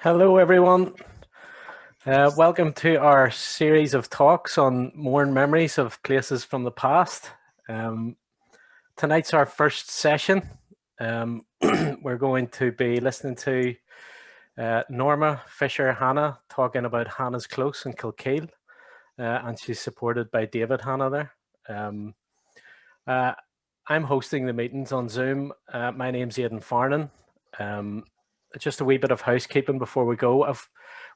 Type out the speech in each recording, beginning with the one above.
Hello, everyone. Welcome to our series of talks on Mourne memories of places from the past. Tonight's our first session. We're going to be listening to Norma Fisher-Hanna talking about Hannah's Close in Kilkeel, and she's supported by David Hanna there. I'm hosting the meetings on Zoom. My name's Aidan Farnan. Just a wee bit of housekeeping before we go.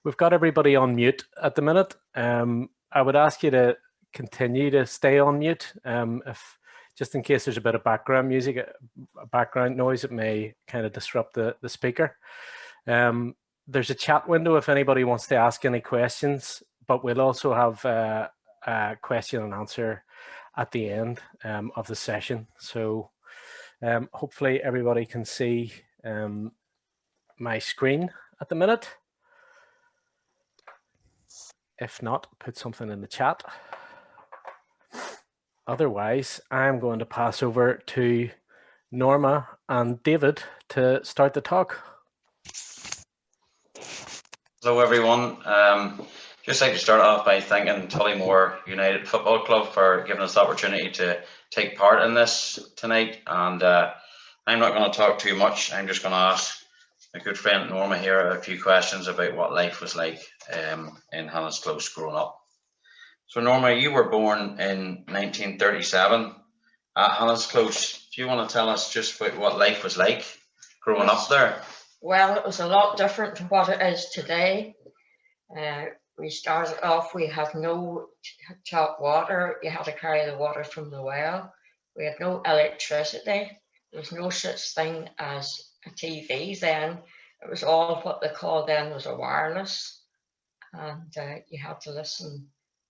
We've got everybody on mute at the minute. I would ask you to continue to stay on mute. If just in case there's a bit of background music, background noise, it may kind of disrupt the speaker. There's a chat window if anybody wants to ask any questions, but we'll also have a question and answer at the end of the session. So hopefully everybody can see my screen at the minute. If not, put something in the chat. Otherwise, I'm going to pass over to Norma and David to start the talk. Hello everyone. Just like to start off by thanking Tollymore United Football Club for giving us the opportunity to take part in this tonight. And I'm not going to talk too much. I'm just going to ask my good friend Norma here a few questions about what life was like in Hannah's Close growing up. So Norma, you were born in 1937 at Hannah's Close. Do you want to tell us just about what life was like growing up there? Well, it was a lot different from what it is today. We started off, we had no tap water. You had to carry the water from the well. We had no electricity. There was no such thing as a TV then. It was all what they called then was a wireless, and you had to listen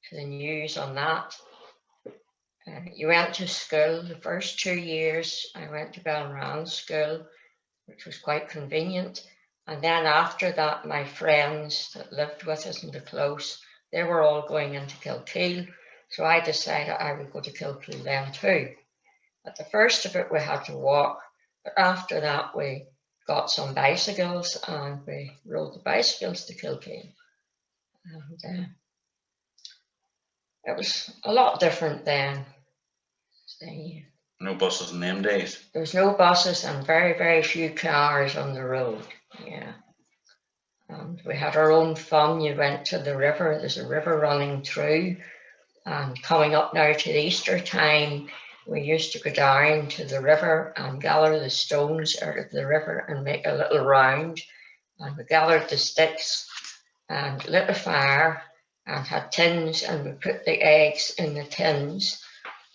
to the news on that. You went to school. The first 2 years I went to Belran School, which was quite convenient, and then after that my friends that lived with us in the Close, they were all going into Kilkeel, so I decided I would go to Kilkeel then too. At the first of it we had to walk, but after that we got some bicycles and we rode the bicycles to Kilkeel. And it was a lot different then. No buses in them days? There was no buses and very, very few cars on the road, yeah. And we had our own fun. You went to the river, there's a river running through, and coming up now to the Easter time, we used to go down to the river and gather the stones out of the river and make a little round. And we gathered the sticks and lit a fire and had tins, and we put the eggs in the tins,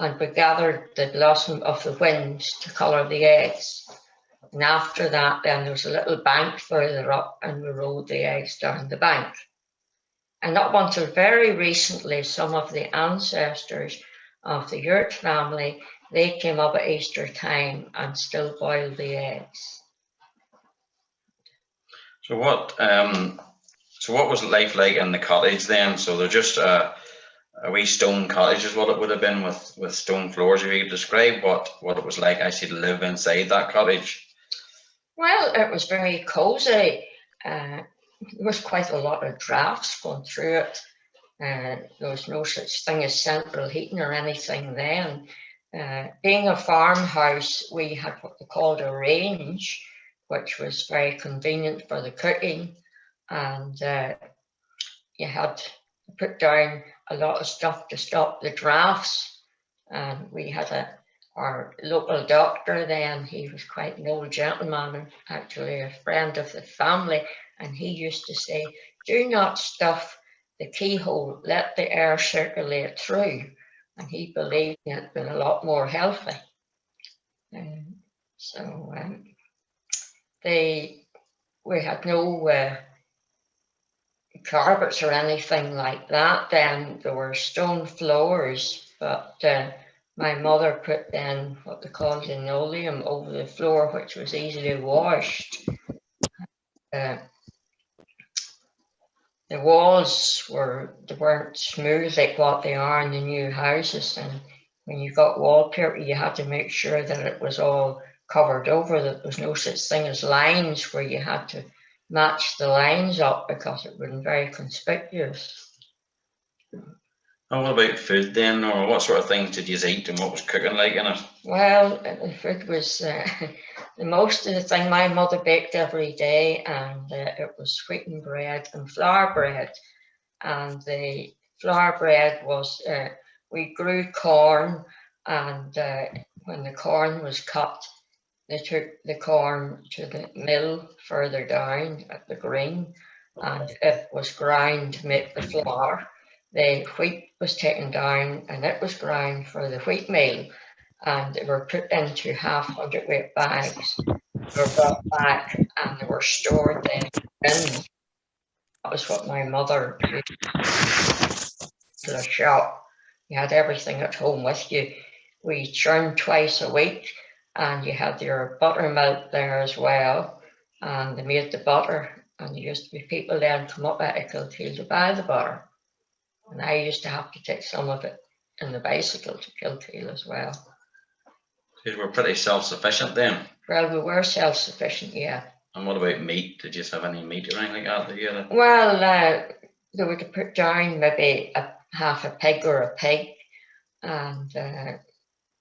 and we gathered the blossom of the winds to colour the eggs. And after that, then there was a little bank further up, and we rolled the eggs down the bank. And up until very recently, some of the ancestors of the Yurt family, they came up at Easter time and still boiled the eggs. So what was life like in the cottage then? So they're just a wee stone cottage is what it would have been with stone floors. If you could describe what it was like actually to live inside that cottage. Well, it was very cosy. There was quite a lot of drafts going through it. There was no such thing as central heating or anything then. Being a farmhouse, we had what they called a range, which was very convenient for the cooking. And you had to put down a lot of stuff to stop the drafts. And we had our local doctor then, he was quite an old gentleman and actually a friend of the family. And he used to say, do not stuff the keyhole, let the air circulate through. And he believed it been a lot more healthy. We had no carpets or anything like that. Then there were stone floors, but my mother put then what they called linoleum over the floor, which was easily washed. The walls weren't smooth like what they are in the new houses, and when you got wallpaper, you had to make sure that it was all covered over, that there was no such thing as lines where you had to match the lines up because it wasn't very conspicuous. And what about food then, or what sort of things did you eat and what was cooking like in it? Well, the food was the most of the thing my mother baked every day, and it was wheaten bread and flour bread. And the flour bread was, we grew corn, and when the corn was cut, they took the corn to the mill further down at the green, and it was ground to make the flour. The wheat was taken down and it was ground for the wheat meal, and they were put into half hundredweight bags. They were brought back and they were stored in bins. That was what my mother used to the shop. You had everything at home with you. We churned twice a week, and you had your buttermilk there as well, and they made the butter, and there used to be people then come up at Kilkeel to buy the butter, and I used to have to take some of it in the bicycle to Kilkeel as well. You were pretty self-sufficient then. Well, we were self-sufficient, yeah. And what about meat? Did you have any meat or anything like that? Did you? Well, they would put down maybe half a pig or a pig, and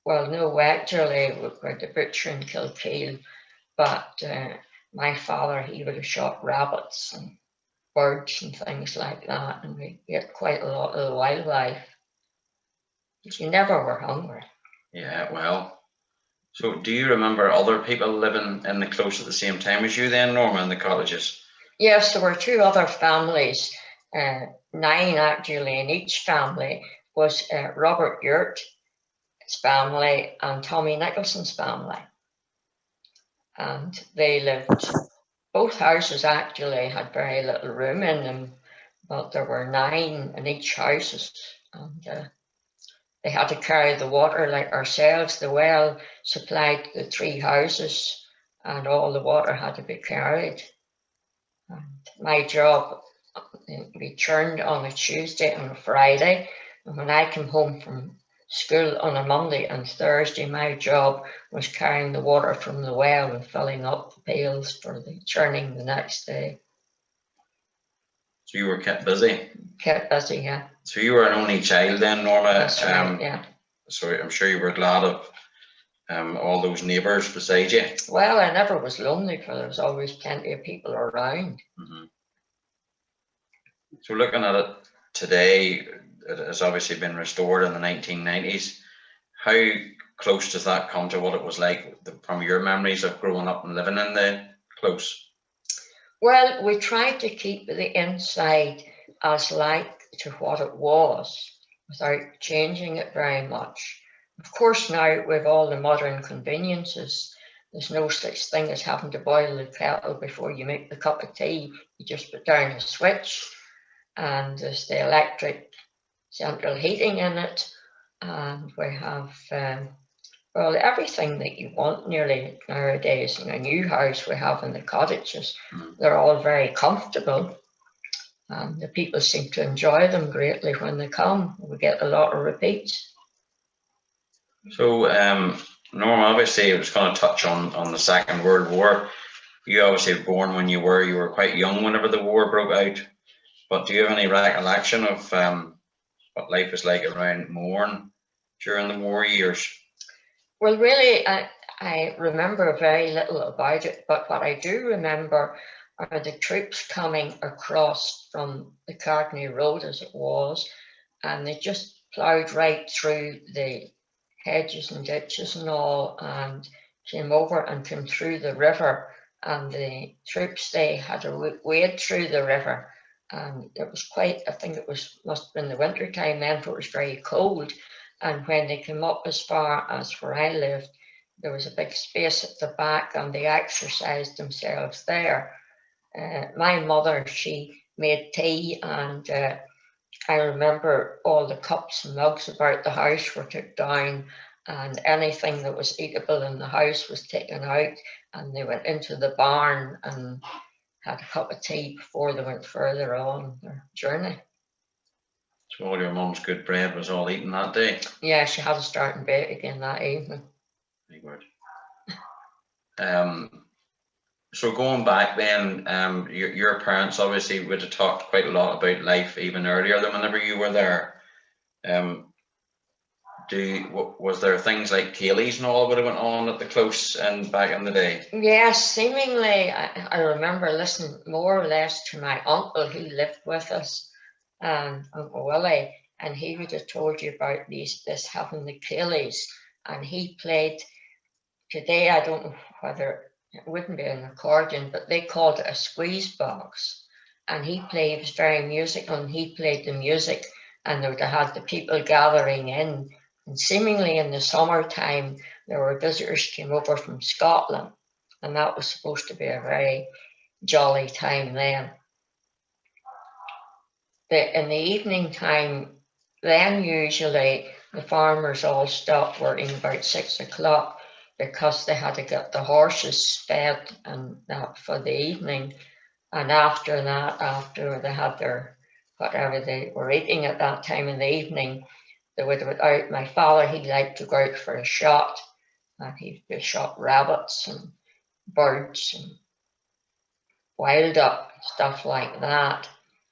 well, no, actually, we were the butcher in Kilkeel, but my father, he would have shot rabbits and birds and things like that, and we ate quite a lot of the wildlife. But you never were hungry. Yeah, well. So do you remember other people living in the close at the same time as you then, Norma, in the cottages? Yes, there were two other families, 9 actually in each family, was Robert Yurt's family and Tommy Nicholson's family. And they lived, both houses actually had very little room in them, but there were 9 in each house, and they had to carry the water like ourselves. The well supplied the 3 houses, and all the water had to be carried. And my job, we churned on a Tuesday and a Friday, and when I came home from school on a Monday and Thursday, my job was carrying the water from the well and filling up the pails for the churning the next day. So you were kept busy? Kept busy, yeah. So you were an only child then, Norma? That's right, yeah. So I'm sure you were glad of all those neighbours beside you. Well, I never was lonely, because there was always plenty of people around. Mm-hmm. So looking at it today, it has obviously been restored in the 1990s. How close does that come to what it was like from your memories of growing up and living in the close? Well, we tried to keep the inside as like to what it was without changing it very much. Of course, now with all the modern conveniences, there's no such thing as having to boil the kettle before you make the cup of tea. You just put down a switch, and there's the electric central heating in it, and we have well, everything that you want nearly nowadays in a new house we have in the cottages. They're all very comfortable, and the people seem to enjoy them greatly when they come. We get a lot of repeats. So Norma, obviously I was going to touch on the Second World War. You obviously were born when you were quite young whenever the war broke out, but do you have any recollection of what life was like around Mourne during the war years? Well, really, I remember very little about it, but what I do remember are the troops coming across from the Cartney Road, as it was, and they just ploughed right through the hedges and ditches and all, and came over and came through the river, and the troops, they had to wade through the river, and it was quite, I think it must have been the winter time then, for it was very cold. And when they came up as far as where I lived, there was a big space at the back, and they exercised themselves there. My mother, she made tea, and I remember all the cups and mugs about the house were took down, and anything that was eatable in the house was taken out, and they went into the barn and had a cup of tea before they went further on their journey. So all your mum's good bread was all eaten that day? Yeah, she had to start and bake again that evening. Very good. So going back then, your parents obviously would have talked quite a lot about life even earlier than whenever you were there. Was there things like Kayleys and all would have went on at the close and back in the day? Yes, seemingly I remember listening more or less to my uncle who lived with us, Uncle Willie, and he would have told you about this having the Kayleys, and he played. Today I don't know whether it wouldn't be an accordion, but they called it a squeeze box, and he was very musical, and he played the music, and they would have had the people gathering in. And seemingly in the summertime, there were visitors came over from Scotland, and that was supposed to be a very jolly time then. In the evening time, then usually the farmers all stopped working about 6 o'clock because they had to get the horses fed and that for the evening. And after that, after they had their whatever they were eating at that time in the evening, they would go out. My father, he liked to go out for a shot, and he shot rabbits and birds and wild duck, stuff like that.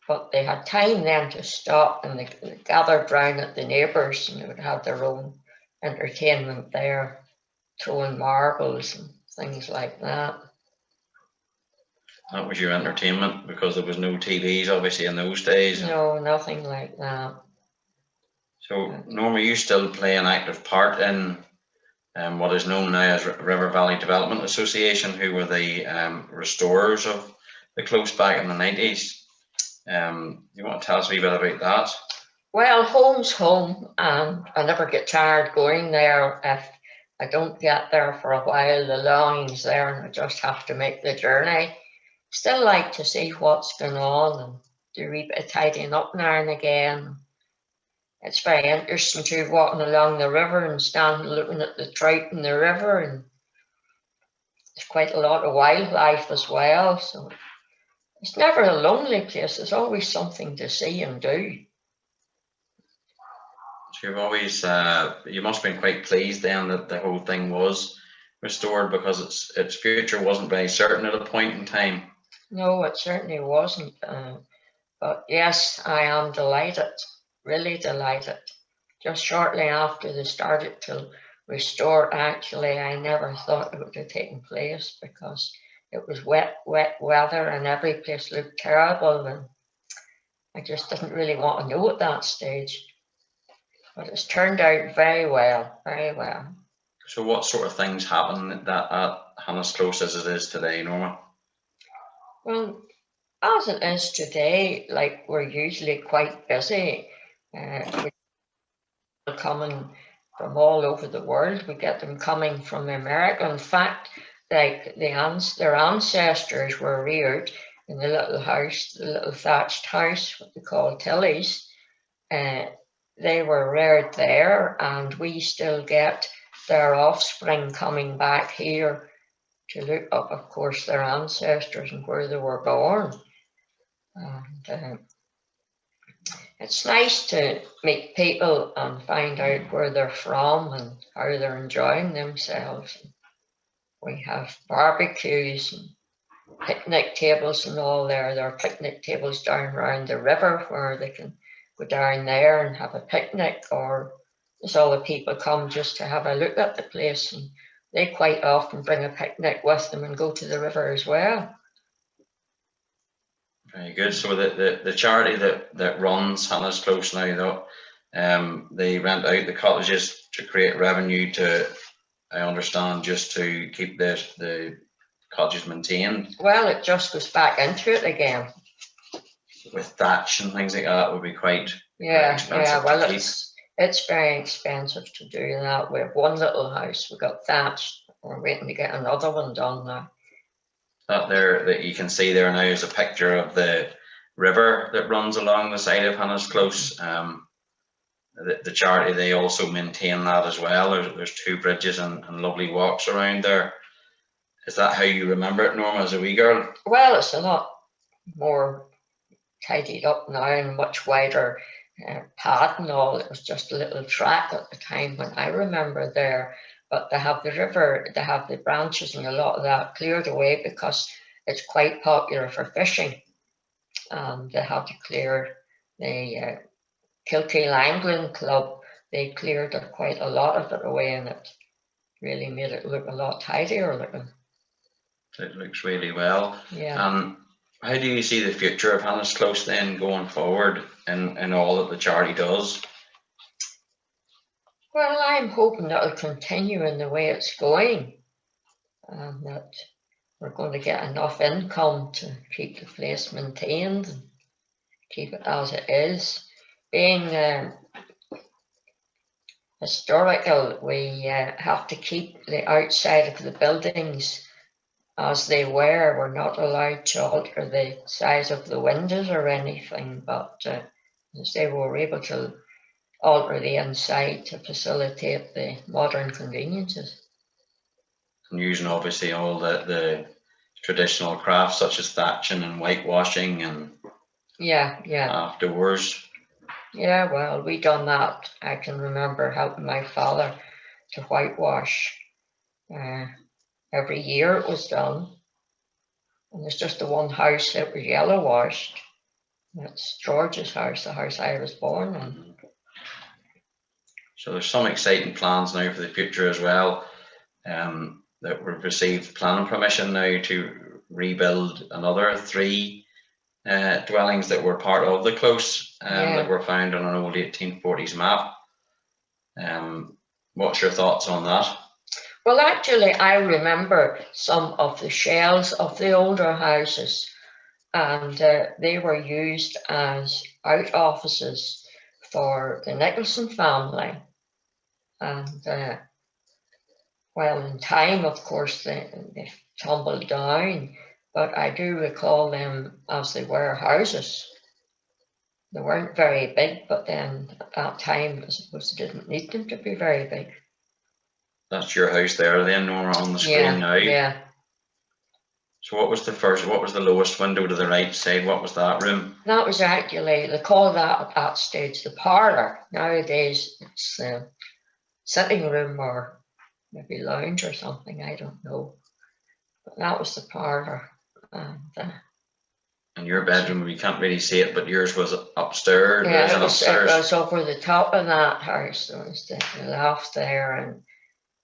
But they had time then to stop, and they gathered round at the neighbours, and they would have their own entertainment there, throwing marbles and things like that. That was your entertainment because there was no TVs obviously in those days. No, nothing like that. So Norma, you still play an active part in what is known now as River Valley Development Association, who were the restorers of the close back in the 90s. You want to tell us a wee bit about that? Well, home's home, and I never get tired going there. If I don't get there for a while, the longing's there, and I just have to make the journey. Still like to see what's going on and do a wee bit of tidying up now and again. It's very interesting too, walking along the river and standing looking at the trout in the river, and there's quite a lot of wildlife as well. So it's never a lonely place. There's always something to see and do. So you've always, you must have been quite pleased then that the whole thing was restored, because its future wasn't very certain at a point in time. No, it certainly wasn't. But yes, I am delighted, really delighted. Just shortly after they started to restore, actually, I never thought it would have taken place because it was wet weather and every place looked terrible, and I just didn't really want to know at that stage. But it's turned out very well, very well. So what sort of things happen at Hannah's Close as it is today, Norma? Well, as it is today, like we're usually quite busy. We're coming from all over the world. We get them coming from America. In fact, like their ancestors were reared in the little house, the little thatched house, what they call Tilly's. They were reared there, and we still get their offspring coming back here to look up, of course, their ancestors and where they were born. And it's nice to meet people and find out where they're from and how they're enjoying themselves. We have barbecues and picnic tables and all there. There are picnic tables down around the river where they can go down there and have a picnic, or just all the people come just to have a look at the place, and they quite often bring a picnic with them and go to the river as well. Very good. So the charity that runs Hannah's Close now, though, they rent out the cottages to create revenue to, I understand, just to keep the cottages maintained. Well, it just goes back into it again. With thatch and things like that would be quite expensive. Well, it's very expensive to do that. We have one little house, we got thatched. We're waiting to get another one done now. That you can see there now is a picture of the river that runs along the side of Hannah's Close. The charity, they also maintain that as well. There's two bridges and lovely walks around there. Is that how you remember it, Norma, as a wee girl? Well, it's a lot more tidied up now and much wider path and all. It was just a little track at the time when I remember there. but they have the river, they have the branches and a lot of that cleared away because it's quite popular for fishing. They had to clear the Kilkeel Angling Club. They cleared quite a lot of it away, and it really made it look a lot tidier looking. It looks really well. Yeah. How do you see the future of HannasClose then going forward in all that the charity does? Well, I'm hoping that it'll continue in the way it's going, and that we're going to get enough income to keep the place maintained and keep it as it is. Being historical, we have to keep the outside of the buildings as they were. We're not allowed to alter the size of the windows or anything, but as they were able to alter the inside to facilitate the modern conveniences. And using obviously all the traditional crafts such as thatching and whitewashing and afterwards. Yeah, well, we done that. I can remember helping my father to whitewash. Every year it was done. And there's just the one house that was yellow washed. That's George's house, the house I was born in. So there's some exciting plans now for the future as well. That we've received planning permission now to rebuild another 3 dwellings that were part of the close, that were found on an old 1840s map. What's your thoughts on that? Well, actually, I remember some of the shells of the older houses, and they were used as out offices for the Nicholson family. And well, in time, of course, they tumbled down, but I do recall them as they were houses. They weren't very big, but then at that time, I suppose they didn't need them to be very big. That's your house there then, Norma, on the screen now. Yeah. So what was the lowest window to the right side? What was that room? That was actually, they call that at that stage the parlour. Nowadays, it's the sitting room or maybe lounge or something, I don't know. But that was the parlour. And your bedroom, we can't really see it, but yours was upstairs. Yeah, it was over the top of that house. There was the loft there, and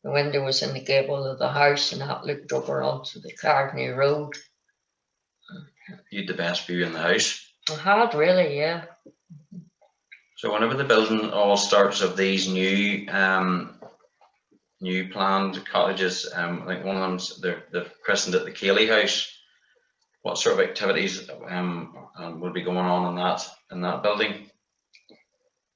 the window was in the gable of the house, and that looked over onto the Cardney Road. You had the best view in the house. I had, really, yeah. So whenever the building all starts of these new planned cottages, I think one of them's they've christened it the Cayley House. What sort of activities will be going on in that building?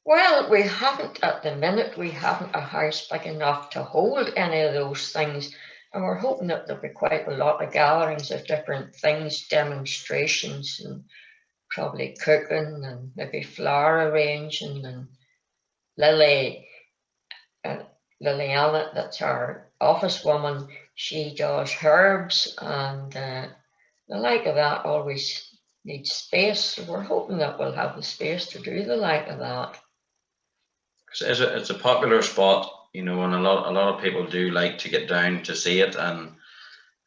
Well, we haven't at the minute. We haven't a house big enough to hold any of those things, and we're hoping that there'll be quite a lot of gatherings of different things, demonstrations, and probably cooking, and maybe flower arranging. And Liliana, that's our office woman, she does herbs, and the like of that always needs space. So we're hoping that we'll have the space to do the like of that. It's a popular spot, you know, and a lot of people do like to get down to see it, and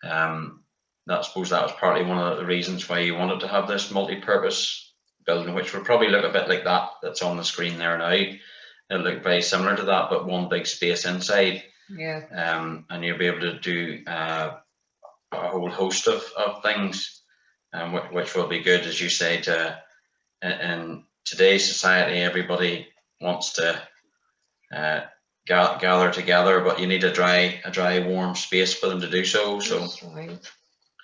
I suppose that was partly one of the reasons why you wanted to have this multi-purpose building, which would probably look a bit like that's on the screen there now. It'll look very similar to that, but one big space inside. Yeah. And you'll be able to do a whole host of things, which will be good, as you say. In today's society, everybody wants to gather together, but you need a dry, warm space for them to do so. So that's right.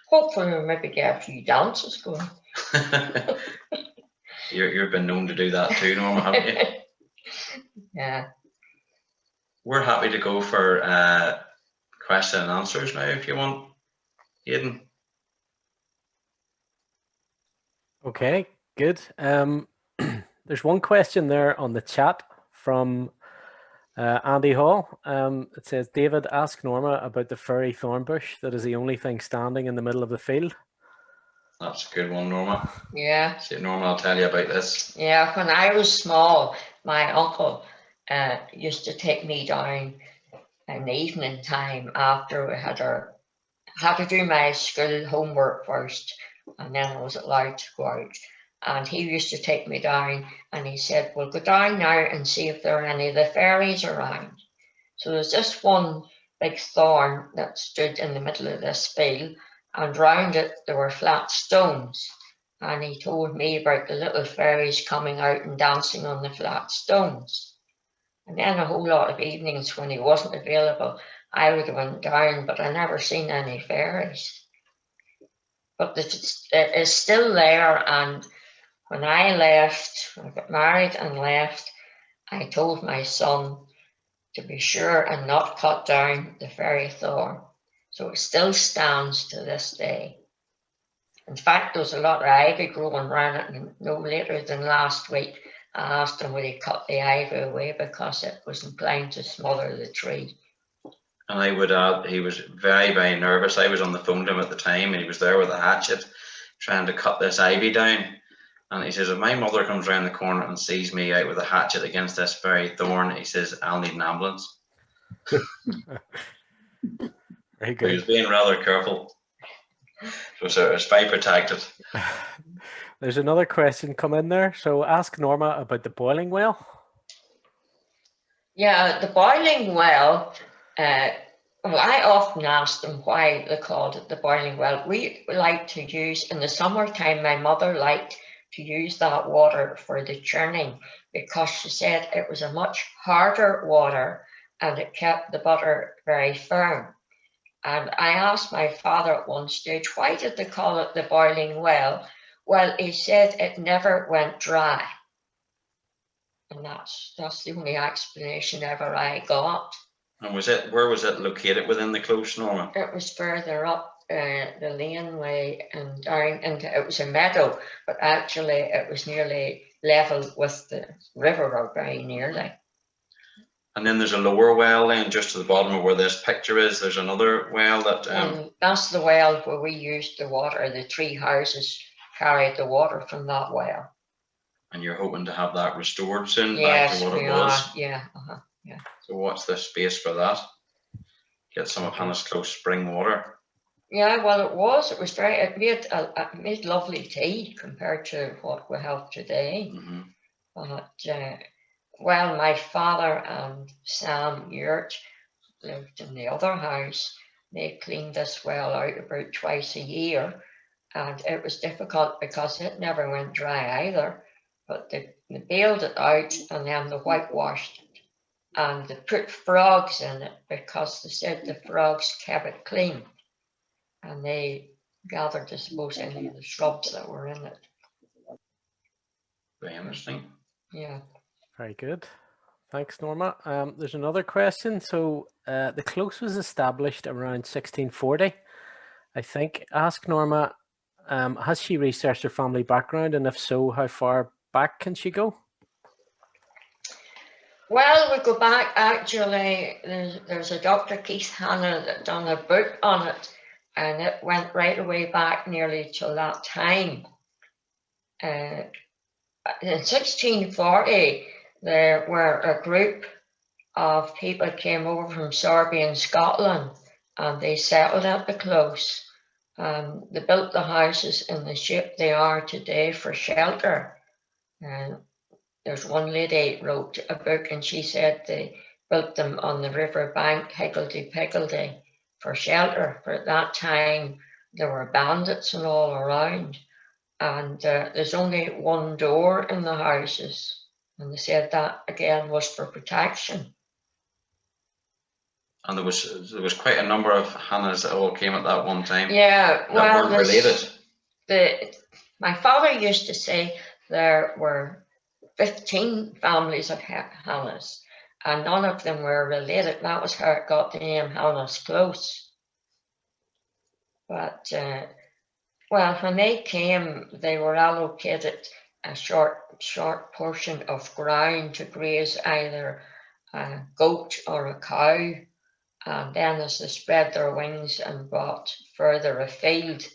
Hopefully we'll maybe get a few dances going. You've been known to do that too, Norma, haven't you? Yeah. We're happy to go for question and answers now if you want, Aidan. Okay, good. There's one question there on the chat from Andy Hall. It says, David, ask Norma about the furry thorn bush that is the only thing standing in the middle of the field. That's a good one, Norma. Yeah. See, Norma, I'll tell you about this. Yeah, when I was small, my uncle used to take me down in the evening time after we had to do my school homework first, and then I was allowed to go out. And he used to take me down, and he said, "Well, go down now and see if there are any of the fairies around." So there's this one big thorn that stood in the middle of this field, and round it there were flat stones. And he told me about the little fairies coming out and dancing on the flat stones. And then a whole lot of evenings when he wasn't available, I would have went down, but I never seen any fairies. But it is still there, and when I left, when I got married and left, I told my son to be sure and not cut down the fairy thorn. So it still stands to this day. In fact, there was a lot of ivy growing around it, and no later than last week, I asked him would he cut the ivy away because it was inclined to smother the tree. And I would add, he was very, very nervous. I was on the phone to him at the time, and he was there with a hatchet trying to cut this ivy down. And he says, if my mother comes around the corner and sees me out with a hatchet against this very thorn, he says, I'll need an ambulance. Very He was good. being rather careful. So it's very protected. There's another question come in there. So ask Norma about the boiling well. Yeah, the boiling well, well, I often ask them why they called it the boiling well. We like to use, in the summertime, my mother liked to use that water for the churning because she said it was a much harder water and it kept the butter very firm. And I asked my father at one stage, why did they call it the boiling well? Well, he said it never went dry. And that's the only explanation ever I got. And where was it located within the close, Norma? It was further up the laneway and down into, it was a meadow, but actually it was nearly level with the river, or very nearly. And then there's a lower well then just to the bottom of where this picture is. There's another well that... that's the well where we used the water. The 3 houses carried the water from that well. And you're hoping to have that restored soon, yes, back to what it was? Yeah. So what's the space for that? Get some of Hannah's Close spring water. Yeah, well, it was very, it made lovely tea compared to what we have today. Mm-hmm. But, well, my father and Sam Yurt lived in the other house. They cleaned this well out about twice a year, and it was difficult because it never went dry either. But they bailed it out and then they whitewashed it. And they put frogs in it because they said the frogs kept it clean. And they gathered, I suppose, any of the shrubs that were in it. Very interesting. Yeah. Very good. Thanks, Norma. There's another question. So the close was established around 1640, I think. Ask Norma, has she researched her family background? And if so, how far back can she go? Well, we go back, actually, there's a Dr. Keith Hanna that done a book on it, and it went right away back nearly to that time. In 1640, there were a group of people came over from Serbia and Scotland, and they settled at the close. They built the houses in the shape they are today for shelter. And there's one lady wrote a book, and she said they built them on the river bank, higgledy-piggledy, for shelter. For at that time, there were bandits and all around. And there's only one door in the houses. And they said that, again, was for protection. And there was quite a number of Hannahs that all came at that one time. Yeah, well, that weren't related. My father used to say there were 15 families of Hannahs, and none of them were related. That was how it got the name Hannah's Close. But, well, when they came, they were allocated a short portion of ground to graze either a goat or a cow. And then as they spread their wings and got further afield,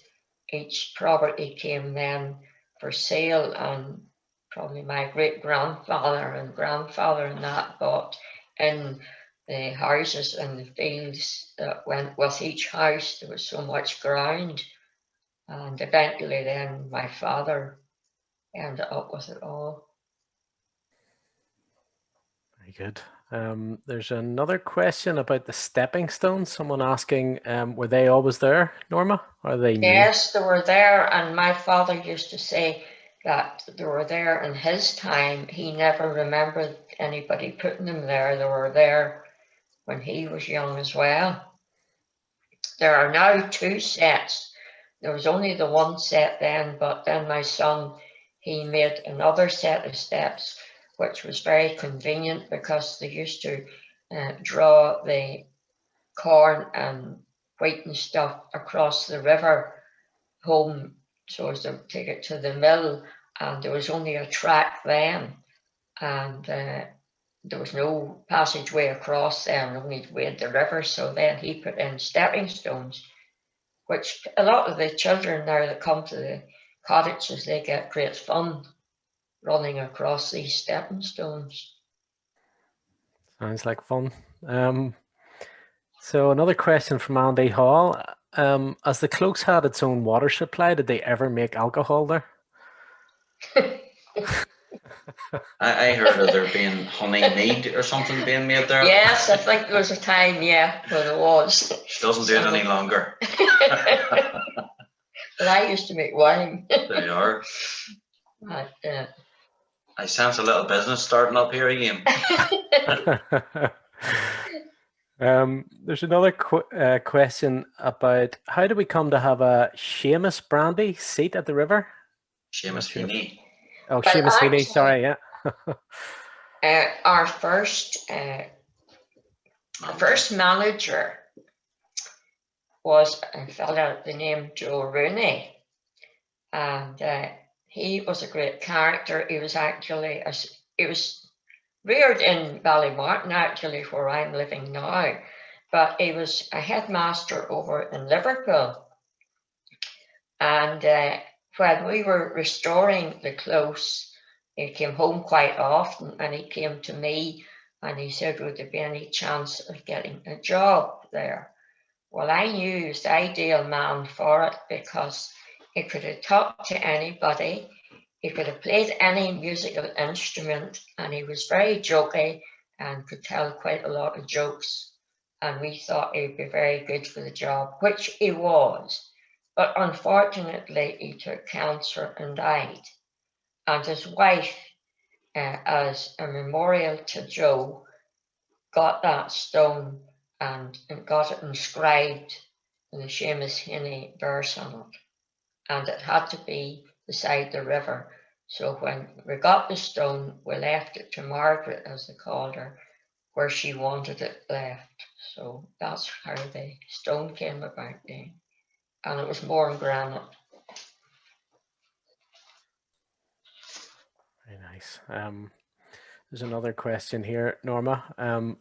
each property came then for sale, and probably my great-grandfather and grandfather and that bought in the houses and the fields that went with each house. There was so much ground. And eventually then my father ended up with it all. Very good. There's another question about the stepping stones. Someone asking, were they always there, Norma? Or are they new? Yes, they were there, and my father used to say that they were there in his time. He never remembered anybody putting them there. They were there when he was young as well. There are now 2 sets. There was only the 1 set then, but then my son, he made another set of steps, which was very convenient because they used to draw the corn and wheat and stuff across the river home so as to take it to the mill, and there was only a track then, and there was no passageway across there, and only wade the river. So then he put in stepping stones, which a lot of the children now that come to the cottages, they get great fun running across these stepping stones. Sounds like fun. So another question from Andy Hall. As the Close had its own water supply, did they ever make alcohol there? I heard of there being honey mead or something being made there. Yes, I think there was a time, yeah, where there was. Doesn't do it any longer. But I used to make wine. There you are. But, I sense a little business starting up here again. There's another question about how do we come to have a Seamus brandy seat at the river? Seamus Heaney. Oh, Seamus Heaney, sorry, yeah. Our first manager was a fellow the name Joe Rooney, and he was a great character. He was actually reared in Ballymartin, actually, where I'm living now, but he was a headmaster over in Liverpool. And when we were restoring the Close, he came home quite often, and he came to me and he said, would there be any chance of getting a job there? Well, I knew he was the ideal man for it because he could have talked to anybody. He could have played any musical instrument, and he was very jokey and could tell quite a lot of jokes. And we thought he'd be very good for the job, which he was. But unfortunately, he took cancer and died. And his wife, as a memorial to Joe, got that stone and got it inscribed in the Seamus Heaney verse on it. And it had to be beside the river. So when we got the stone, we left it to Margaret, as they called her, where she wanted it left. So that's how the stone came about then. And it was Mourne granite. Very nice. There's another question here, Norma.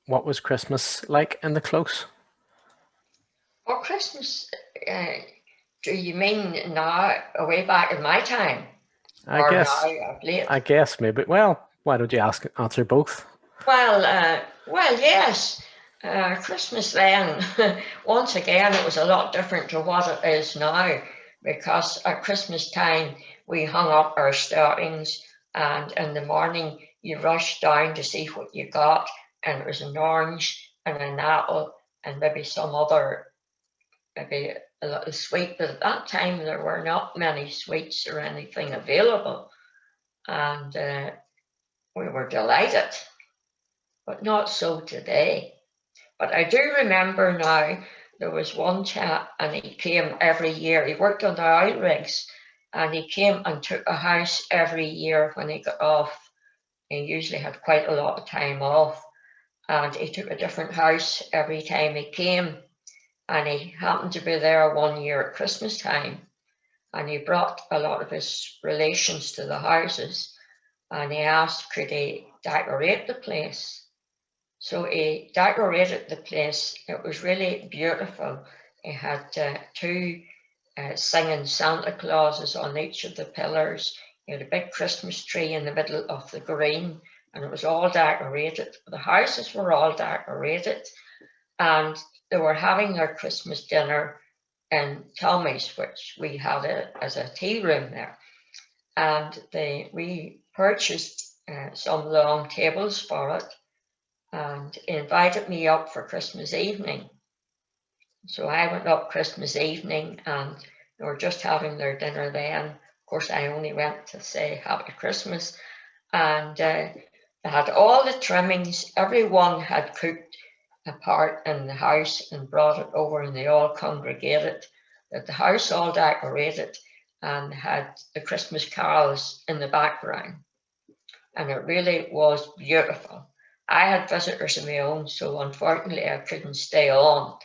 What was Christmas like in the Close? Oh, Christmas, do you mean now, way back in my time? I guess maybe. Well, why don't you answer both? Well, yes. Christmas then, once again, it was a lot different to what it is now, because at Christmas time, we hung up our stockings, and in the morning, you rushed down to see what you got, and it was an orange and an apple and maybe some other, maybe a little sweet, but at that time, there were not many sweets or anything available, and we were delighted, but not so today. But I do remember now, there was one chap, and he came every year. He worked on the oil rigs, and he came and took a house every year when he got off. He usually had quite a lot of time off, and he took a different house every time he came. And he happened to be there one year at Christmas time, and he brought a lot of his relations to the houses, and he asked, could he decorate the place? So he decorated the place. It was really beautiful. He had 2 singing Santa Clauses on each of the pillars. He had a big Christmas tree in the middle of the green and it was all decorated. The houses were all decorated, and they were having their Christmas dinner in Tommy's, which we had as a tea room there. And we purchased some long tables for it, and invited me up for Christmas evening. So I went up Christmas evening, and they were just having their dinner then. Of course, I only went to say Happy Christmas, and they had all the trimmings. Everyone had cooked a part in the house and brought it over, and they all congregated. That the house all decorated and had the Christmas carols in the background, and it really was beautiful. I had visitors of my own, so unfortunately I couldn't stay on,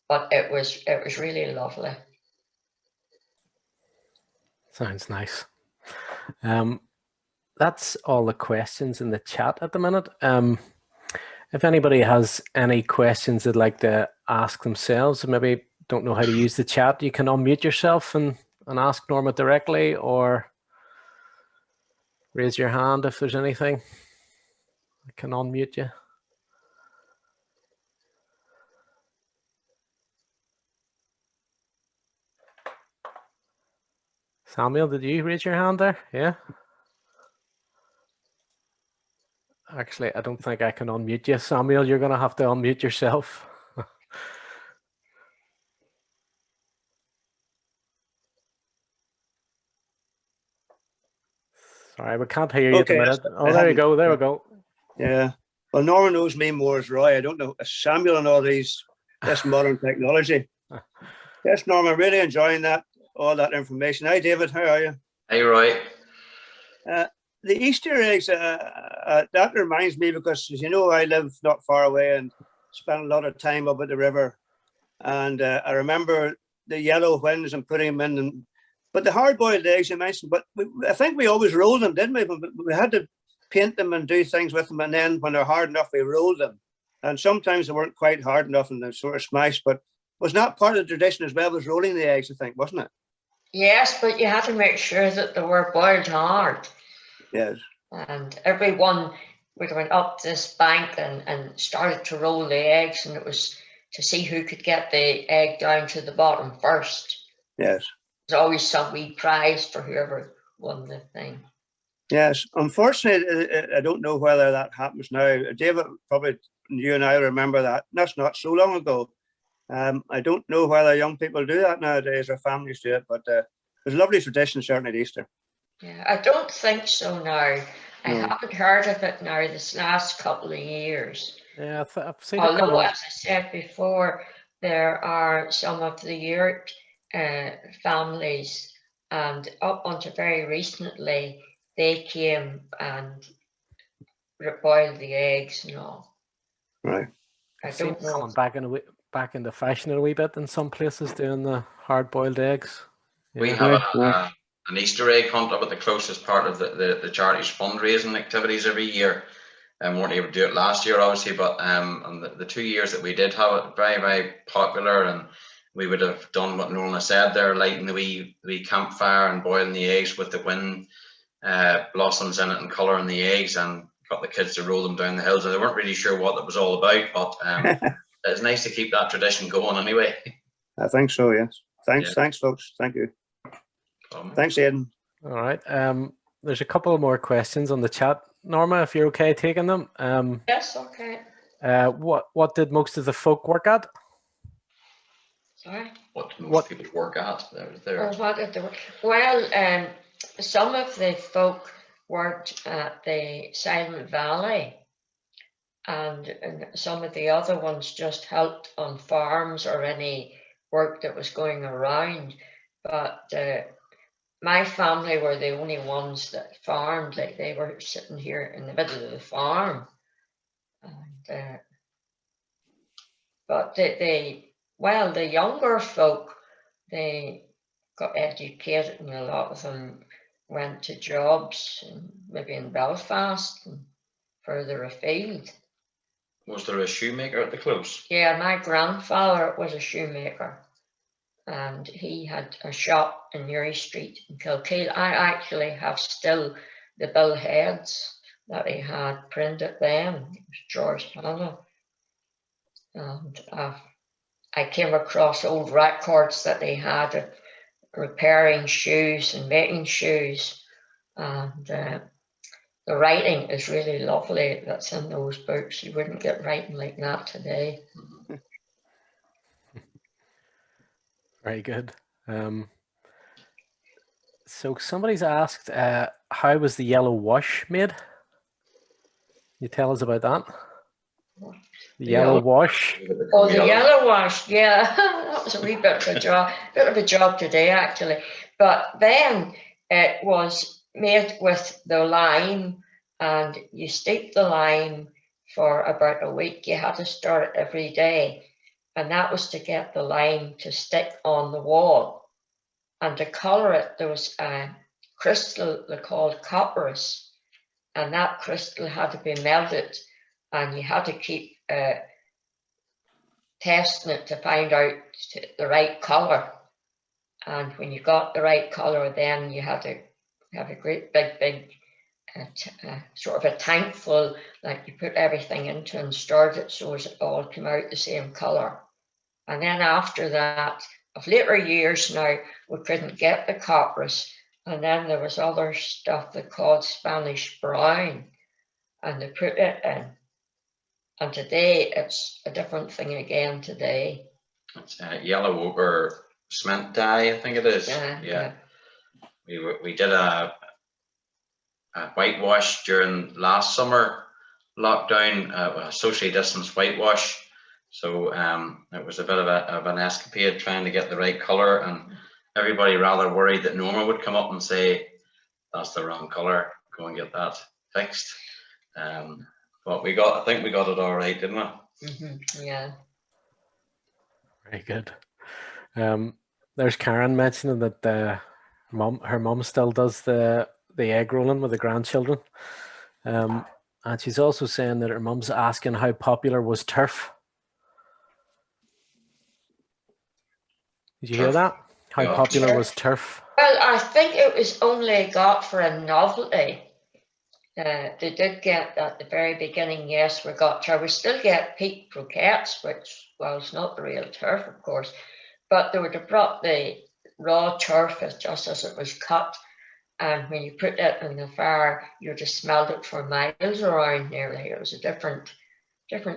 but it was really lovely. Sounds nice. That's all the questions in the chat at the minute. If anybody has any questions they'd like to ask themselves, maybe don't know how to use the chat, you can unmute yourself and ask Norma directly, or raise your hand if there's anything. I can unmute you. Samuel, did you raise your hand there? Yeah. Actually, I don't think I can unmute you. Samuel, you're going to have to unmute yourself. Sorry, we can't hear you at the minute. Oh, there you go. There we go. Yeah. Well, Norma knows me more as Roy. I don't know Samuel and all this modern technology. Yes, Norma, really enjoying all that information. Hi, David. How are you? Hey, Roy. The Easter eggs, that reminds me, because, as you know, I live not far away and spent a lot of time up at the river. And I remember the yellow hens and putting them in. But the hard-boiled eggs you mentioned, but I think we always rolled them, didn't we? We had to paint them and do things with them, and then when they're hard enough, we rolled them. And sometimes they weren't quite hard enough and they sort of smashed, but was not part of the tradition as well, was rolling the eggs, I think, wasn't it? Yes, but you had to make sure that they were boiled hard. Yes. And everyone would went up this bank and started to roll the eggs, and it was to see who could get the egg down to the bottom first. Yes. There's always some wee prize for whoever won the thing. Yes. Unfortunately, I don't know whether that happens now. David, probably you and I remember that. That's not so long ago. I don't know whether young people do that nowadays or families do it, but it was a lovely tradition, certainly at Easter. Yeah, I don't think so now. I No. haven't heard of it now this last couple of years. Yeah, I've seen it come Although, up. as I said before, there are some of the Europe families, and up until very recently, they came and boiled the eggs and all. Right. I I've seen don't it know. coming back into fashion a wee bit in some places, doing the hard-boiled eggs. Yeah. We have an Easter egg hunt up at the closest part of the charity's fundraising activities every year. And weren't able to do it last year, obviously, but and the 2 years that we did have it, very, very popular, and we would have done what Norma said there, lighting the wee campfire and boiling the eggs with the wind blossoms in it and colouring the eggs, and got the kids to roll them down the hills. And they weren't really sure what it was all about, but it's nice to keep that tradition going anyway. I think so, yes. Thanks, folks. Thank you. Thanks, Aidan. All right. There's a couple more questions on the chat. Norma, if you're okay taking them. Yes, okay. What did most of the folk work at? Sorry? What do most people work at? Well, some of the folk worked at the Silent Valley, and some of the other ones just helped on farms or any work that was going around. But my family were the only ones that farmed. Like, they were sitting here in the middle of the farm. And, but the younger folk, they got educated, and a lot of them went to jobs, maybe in Belfast and further afield. Was there a shoemaker at the close? Yeah, my grandfather was a shoemaker, and he had a shop in Newry Street in Kilkeel. I actually have still the bill heads that he had printed then. It was George Hanna. And I came across old records that they had of repairing shoes and making shoes. And the writing is really lovely that's in those books. You wouldn't get writing like that today. Very good. So somebody's asked, how was the yellow wash made? Can you tell us about that? The yellow wash. Oh, the yellow wash, yeah, that was a wee bit of a job today actually. But then it was made with the lime, and you steep the lime for about a week. You had to stir it every day, and that was to get the lime to stick on the wall. And to colour it, there was a crystal they called copperas, and that crystal had to be melted, and you had to keep testing it to find out the right colour. And when you got the right colour, then you had to have a great big sort of a tank full, like you put everything into and stirred it so as it all came out the same colour. And then after that, of later years now, we couldn't get the copperas, and then there was other stuff they called Spanish brown, and they put it in. And today it's a different thing again today. It's yellow ochre cement dye, I think it is. Yeah. We did a whitewash during last summer lockdown, a socially distanced whitewash. So it was a bit of an escapade trying to get the right colour, and everybody rather worried that Norma would come up and say, "That's the wrong colour, go and get that fixed." But I think we got it all right, didn't we? Mm-hmm. Yeah. Very good. There's Karen mentioning that her mum still does the egg rolling with the grandchildren. And she's also saying that her mum's asking how popular was turf. Did you hear that? How popular was turf? Well, I think it was only got for a novelty. They did get at the very beginning, yes, we got turf. We still get peat croquettes, which, well, it's not the real turf, of course, but they would have brought the raw turf just as it was cut. And when you put it in the fire, you just smelled it for miles around nearly. It was a different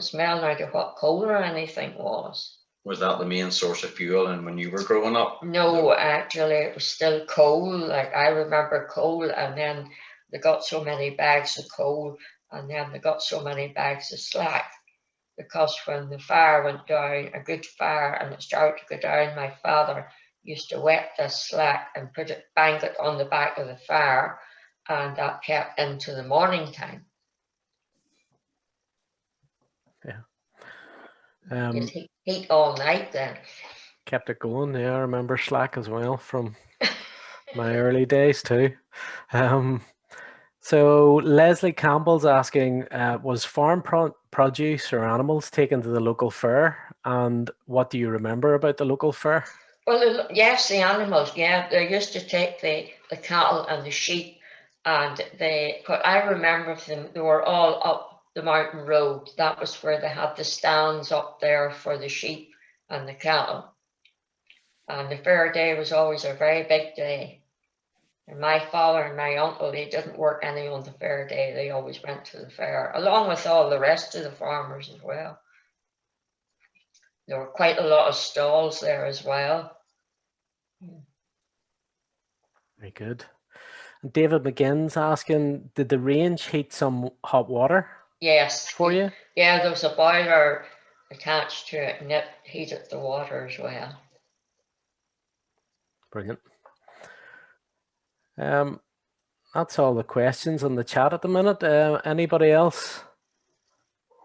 smell now to what coal or anything was. Was that the main source of fuel and when you were growing up? No, actually, it was still coal. Like I remember coal, and then they got so many bags of coal, and then they got so many bags of slack. Because when the fire went down, a good fire, and it started to go down, my father used to wet the slack and bang it on the back of the fire, and that kept into the morning time. Yeah. Heat all night then. Kept it going. Yeah, I remember slack as well from my early days too. So Leslie Campbell's asking, was farm produce or animals taken to the local fair? And what do you remember about the local fair? Well, yes, the animals, yeah. They used to take the cattle and the sheep, and what I remember of them, they were all up the mountain road. That was where they had the stands up there for the sheep and the cattle. And the fair day was always a very big day. And my father and my uncle, they didn't work any on the fair day. They always went to the fair, along with all the rest of the farmers as well. There were quite a lot of stalls there as well. Very good. And David McGinn's asking, did the range heat some hot water? Yes. For you? Yeah, there was a boiler attached to it, and it heated the water as well. Brilliant. That's all the questions on the chat at the minute. Anybody else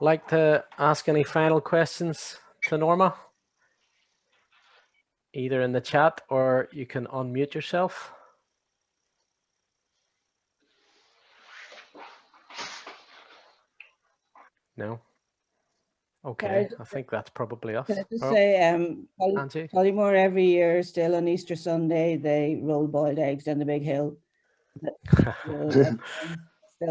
like to ask any final questions to Norma? Either in the chat or you can unmute yourself. No? Okay, I think that's probably us. Can I just say, Tollymore every year, still on Easter Sunday, they roll boiled eggs down the big hill. Still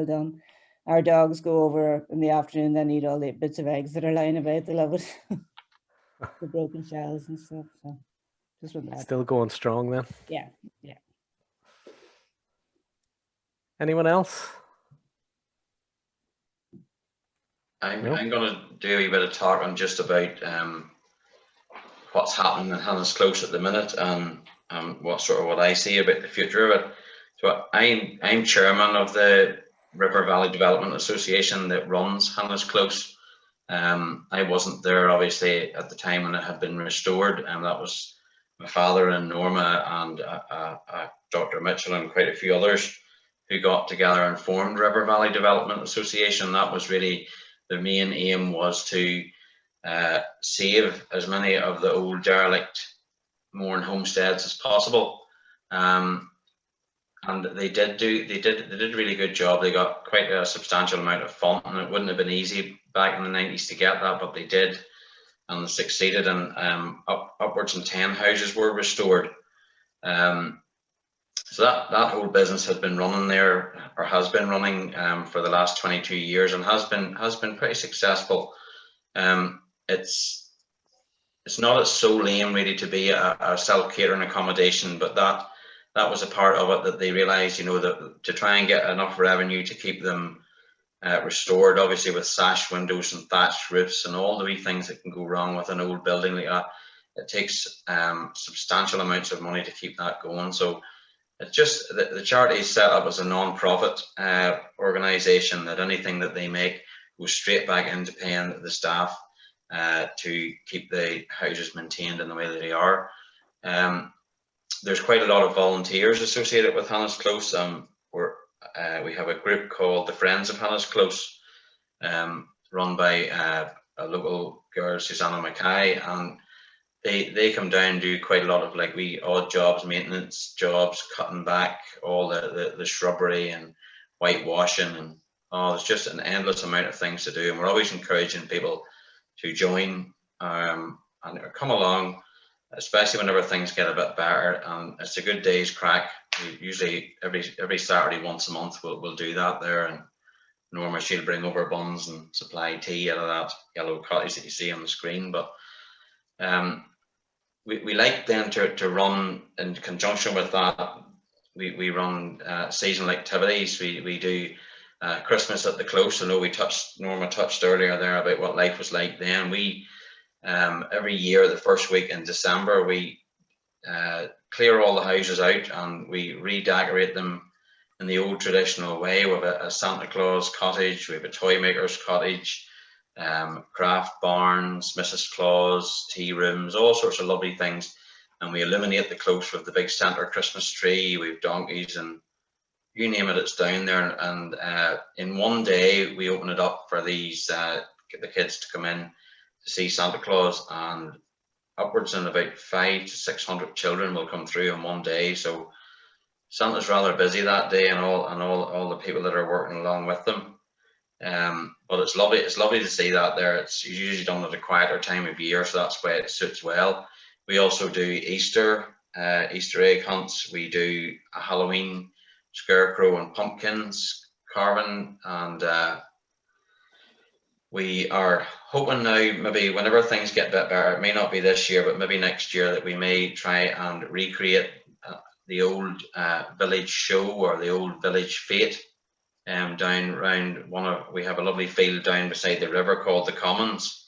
done. our dogs go over in the afternoon and eat all the bits of eggs that are lying about. They love it. The broken shells and stuff. So just with that. Still going strong then. Yeah, yeah. Anyone else? I'm No? going to do a wee bit of talk on just about what's happening in HannasClose at the minute, and what I see about the future of it. So I'm chairman of the River Valley Development Association that runs HannasClose. I wasn't there obviously at the time when it had been restored, and that was my father and Norma and Dr. Mitchell and quite a few others who got together and formed River Valley Development Association. That was really the main aim, was to save as many of the old derelict Mourne homesteads as possible. And they did a really good job. They got quite a substantial amount of funding. It wouldn't have been easy back in the 90s to get that, but they did, and they succeeded. And upwards of 10 houses were restored. So that whole business had been running there, or has been running for the last 22 years, and has been pretty successful. It's not as solely and really to be a self-catering accommodation, but that was a part of it, that they realised, you know, that to try and get enough revenue to keep them restored, obviously with sash windows and thatched roofs and all the wee things that can go wrong with an old building like that, it takes substantial amounts of money to keep that going. So it's just the charity is set up as a non-profit organisation, that anything that they make goes straight back into paying the staff to keep the houses maintained in the way that they are. There's quite a lot of volunteers associated with HannasClose. We have a group called the Friends of HannasClose, run by a local girl, Susanna Mackay, and they come down and do quite a lot of like wee odd jobs, maintenance jobs, cutting back all the shrubbery and whitewashing, and there's just an endless amount of things to do. And we're always encouraging people to join and come along, especially whenever things get a bit better. And it's a good day's crack. We usually every Saturday once a month we'll do that there, and Norma, she'll bring over buns and supply tea out of that yellow cottage that you see on the screen. But we like then to run in conjunction with that. We run seasonal activities. We do Christmas at the Close. I know Norma touched earlier there about what life was like then. We every year, the first week in December, we clear all the houses out and we redecorate them in the old traditional way. We have a Santa Claus cottage, we have a toy maker's cottage, craft barns, Mrs Claus, tea rooms, all sorts of lovely things. And we illuminate the Close with the big centre Christmas tree. We have donkeys and you name it, it's down there. And in one day, we open it up for these the kids to come in to see Santa Claus, and upwards in about 500 to 600 children will come through in one day. So Santa's rather busy that day, and all the people that are working along with them. But it's lovely to see that there. It's usually done at a quieter time of year, so that's why it suits well. We also do Easter egg hunts. We do a Halloween scarecrow and pumpkins carving, and we are hoping now, maybe whenever things get a bit better, it may not be this year, but maybe next year, that we may try and recreate the old village show or the old village fete down around we have a lovely field down beside the river called the Commons,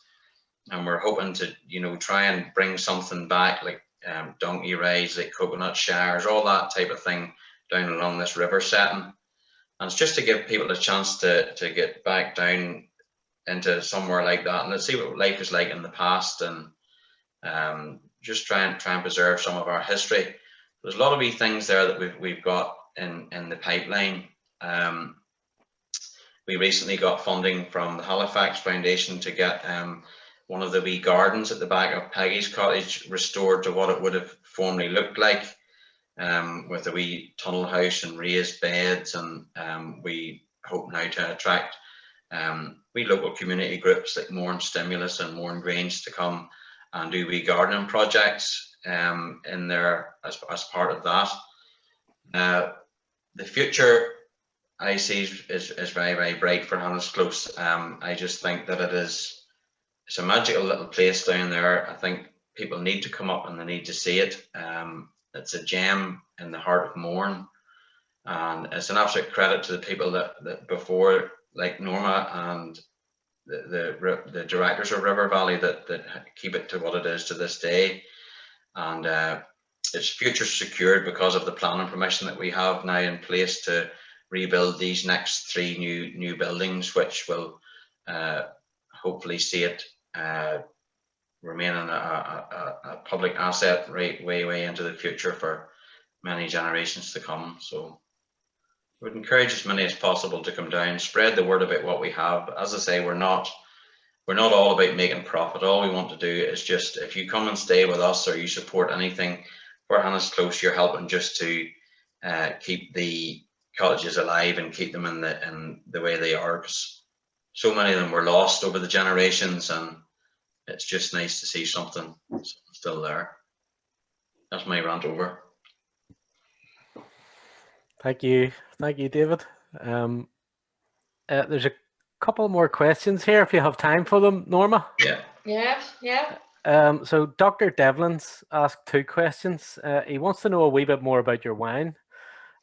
and we're hoping to, you know, try and bring something back like donkey rides, like coconut showers, all that type of thing down along this river setting. And it's just to give people a chance to get back down into somewhere like that and let's see what life is like in the past, and just try and preserve some of our history. There's a lot of wee things there that we've got in the pipeline. We recently got funding from the Halifax Foundation to get one of the wee gardens at the back of Peggy's cottage restored to what it would have formerly looked like, with a wee tunnel house and raised beds. And we hope now to attract wee local community groups like Mourne Stimulus and Mourne Grange to come and do wee gardening projects in there as part of that. The future, I see is very, very bright for HannasClose. I just think that it's a magical little place down there. I think people need to come up and they need to see it. It's a gem in the heart of Mourne, and it's an absolute credit to the people that before, like Norma and the directors of River Valley, that keep it to what it is to this day. And its future secured because of the planning permission that we have now in place to rebuild these next 3 new buildings, which will hopefully see it remaining a public asset way into the future for many generations to come. So I would encourage as many as possible to come down, spread the word about what we have. As I say, we're not all about making profit. All we want to do is just, if you come and stay with us or you support anything for HannasClose, you're helping just to keep the cottages alive and keep them in the way they are, because so many of them were lost over the generations, and it's just nice to see something still there. That's my rant over. Thank you, David. There's a couple more questions here if you have time for them, Norma. Yeah. So Dr. Devlin's asked 2 questions. He wants to know a wee bit more about your wine,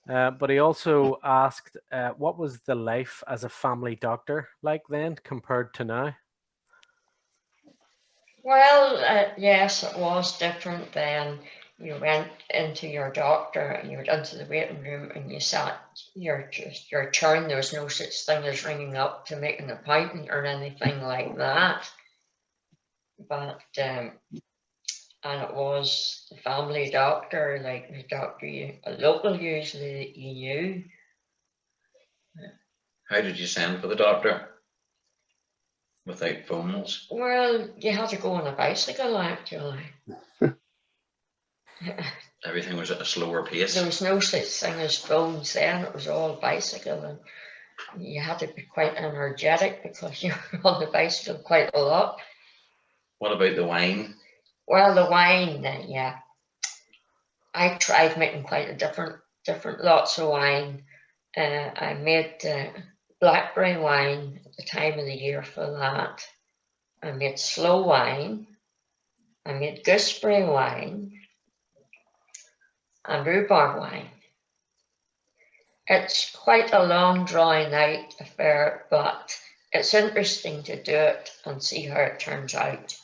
but he also asked, what was the life as a family doctor like then compared to now? Well, yes, it was different then. You went into your doctor and you went into the waiting room and you sat your turn. There was no such thing as ringing up to make an appointment or anything like that. But and it was the family doctor, like the doctor, a local usually that you knew. How did you send for the doctor without phones? Well, you had to go on a bicycle, actually. Everything was at a slower pace. There was no such thing as phones then. It was all bicycle, and you had to be quite energetic because you were on the bicycle quite a lot. What about the wine? Well, the wine, yeah. I tried making quite a different lots of wine. I made blackberry wine at the time of the year for that. I made sloe wine. I made gooseberry wine and rhubarb wine. It's quite a long, drawn out affair, but it's interesting to do it and see how it turns out.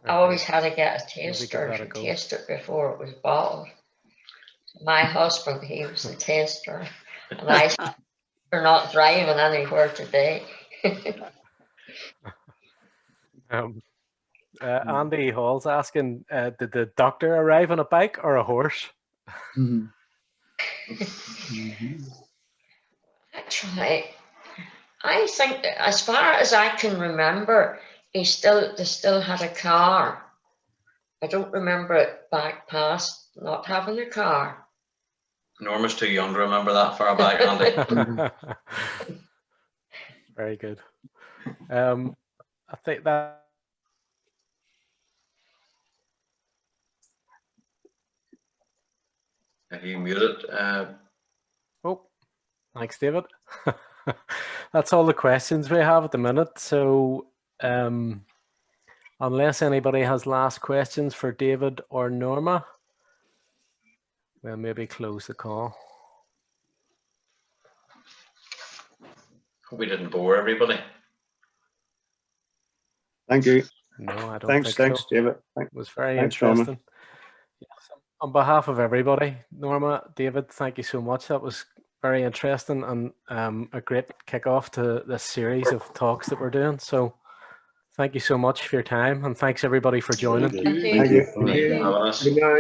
I always had to get a taster to taste it before it was bottled. My husband, he was the taster, and I are not driving anywhere today. Andy Hall's asking, did the doctor arrive on a bike or a horse? Actually, I think that as far as I can remember, they still had a car. I don't remember it back past not having a car. Norma's too young to remember that far back, Andy. Very good. I think that. Have you muted? Oh, thanks, David. That's all the questions we have at the minute. So unless anybody has last questions for David or Norma, we'll maybe close the call. Hope we didn't bore everybody. Thank you. No, I don't Thanks, think so. David. It was very Thanks, interesting. Yes, on behalf of everybody, Norma, David, thank you so much. That was very interesting and a great kickoff to this series of talks that we're doing. So thank you so much for your time, and thanks everybody for joining. Thank you. Thank you. Thank you for having us. Good night.